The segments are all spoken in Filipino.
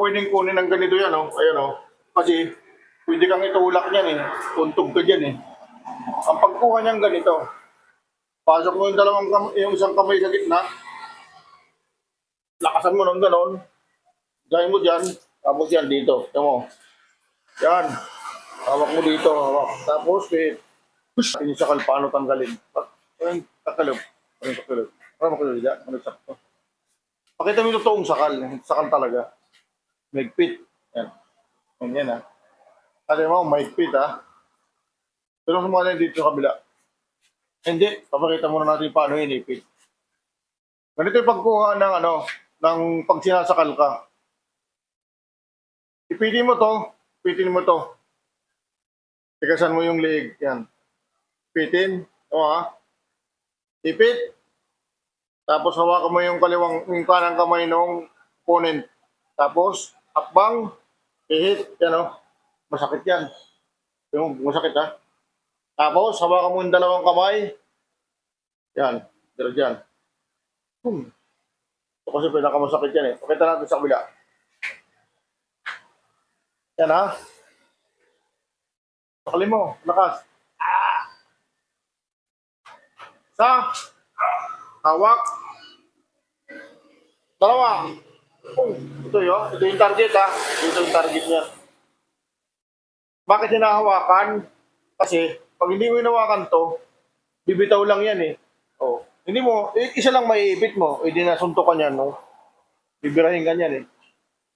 Pwedeng kunin ng ganito yan, oh. Ayan, oh. Kasi, pwede kang itulak niyan, eh. Tuntog ka dyan, eh. Ang pagkuha niyan ganito, pasok mo yung isang kamay sa gitna, lakasan mo ng ganon, gawin mo dyan, tapos yan dito. Ito mo. Yan. Hawak mo dito, hawak. Tapos, push natin yung sakal, paano tanggalin. Parang takalog. Parang takalog. Parang makalog dyan. Ano sakto. Pakita mo yung totoong sakal. Sakal talaga. Maigpit. Yan. Yan, ha. Kasi mo, maigpit, ha. Pero sumali dito sa kabila. Hindi. Papakita muna natin paano inipit. Ganito yung pagkuha ng ng pag sinasakal ka. Ipitin mo to. Ipitin mo to. Tikasan mo yung leg. Yan. Ipitin. O, ha. Ipit. Tapos hawakan mo yung kanang kamay ng opponent. Tapos, hakbang, ihit, yan o. Masakit yan. Yung masakit ha. Tapos, hawakan mo yung dalawang kamay. Yan. Dito dyan. Ito kasi pinakamasakit yan eh. Pakita natin sa kabila. Yan ha. Sakali mo. Lakas. Isa. Hawak. Dalawa. Ito yun. Ito yung target ha. Ito yung target niya. Bakit hinahawakan? Kasi, pag hindi mo hinawakan to, bibitaw lang yan eh. Oh. Hindi mo, isa lang maiipit mo. Hindi nasuntukan yan, no? Bibirahin ka yan eh.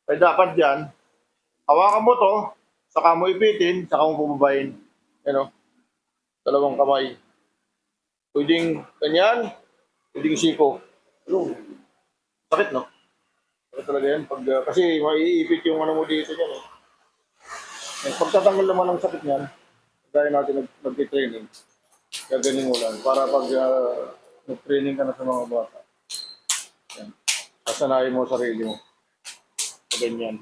Kaya dapat dyan, hawakan mo to, saka mo ipitin, saka mo bubabayin. Yan o. Dalawang kamay. Pwedeng ganyan, pwedeng siko. Ano? Sakit, no? Sakit talaga yan. Kasi maiipit yung mo dito dyan eh. Pagtatanggal naman ng sakit niyan, dahil natin nag-training, gagaling mo lang. Para pag nag-training ka na sa mga bata, yan. Kasanayin mo sarili mo. Ganyan.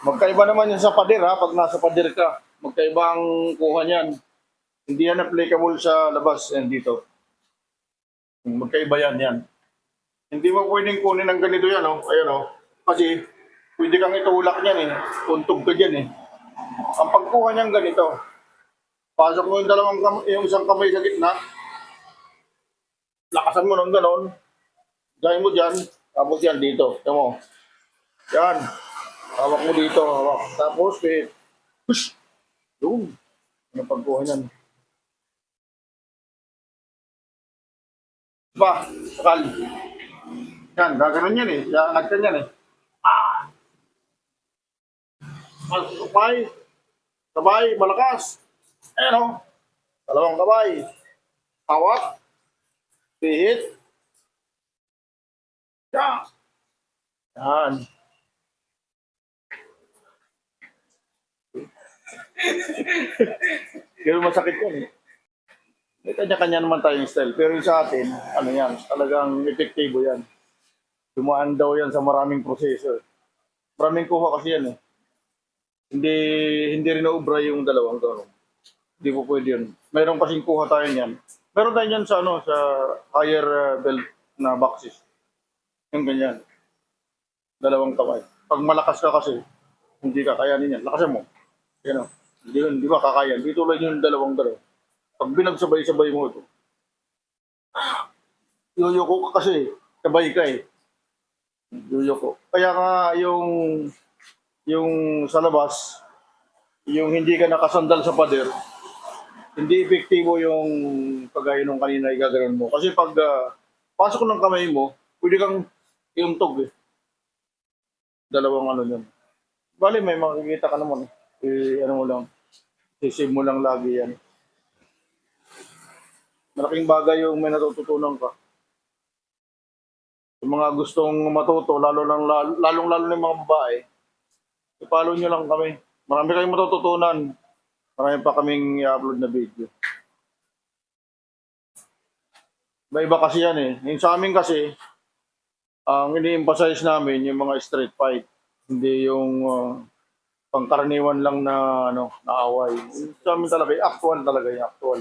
Magkaiba naman yan sa pader ha, pag nasa pader ka. Magkaiba ang kuha niyan. Hindi yan applicable sa labas and dito. Magkaiba yan. Hindi mo pwedeng kunin ng ganito yan, oh. Ayan, oh. Kasi, pwede kang itulak niyan, eh. Tuntog ka dyan, eh. Ang pagkuha niyan ganito, pasok mo yung isang kamay sa gitna, lakasan mo ng ganon, gawin mo dyan, tapos yan dito. Ito mo. Yan. Hawak mo dito, hawak. Tapos, push. Doon. Ano pagkuha niyan? Diba? Sakal. Yan, gaganon yan eh. Yanag ka yan eh. Sabay, malakas. Ayan o. Dalawang kamay. Hawak. Pihit. Yan. Pero masakit yan eh. May kanya-kanya naman tayong style. Pero yung sa atin, ano yan, talagang epektibo yan. Dumaan daw yan sa maraming proseso. Maraming kuha kasi yan eh. Hindi rin naubra yung dalawang gano'n. Hindi po pwede yun. Mayroon kasing kuha tayo niyan. Meron tayo niyan sa sa higher belt na boxes. Yung ganyan. Dalawang kamay. Pag malakas ka kasi, hindi ka kayanin yan. Lakasan mo. Yan o. Hindi ba kakayan. Di tulad yung dalawang. Pag binagsabay-sabay mo ito, yuyoko ka kasi. Sabay ka eh. Yuyoko. Kaya nga yung sa labas, yung hindi ka nakasandal sa pader, hindi epektibo yung kagaya nung kanina igaganon mo. Kasi pag pasok ng kamay mo, pwede kang iuntog eh. Dalawang yun. Bali, may makikita ka naman. Ano mo lang, sisave mo lang lagi yan. Malaking bagay yung may natututunan ka. Yung mga gustong matuto, lalong-lalo ng mga babae, i-follow nyo lang kami. Marami kayong matututunan. Marami pa kaming i-upload na video. Iba kasi yan eh. Yung sa amin kasi, ang ini-emphasize namin yung mga street fight. Hindi yung pangkaraniwan lang na na away. Sa amin talaga, actual talaga yung actual.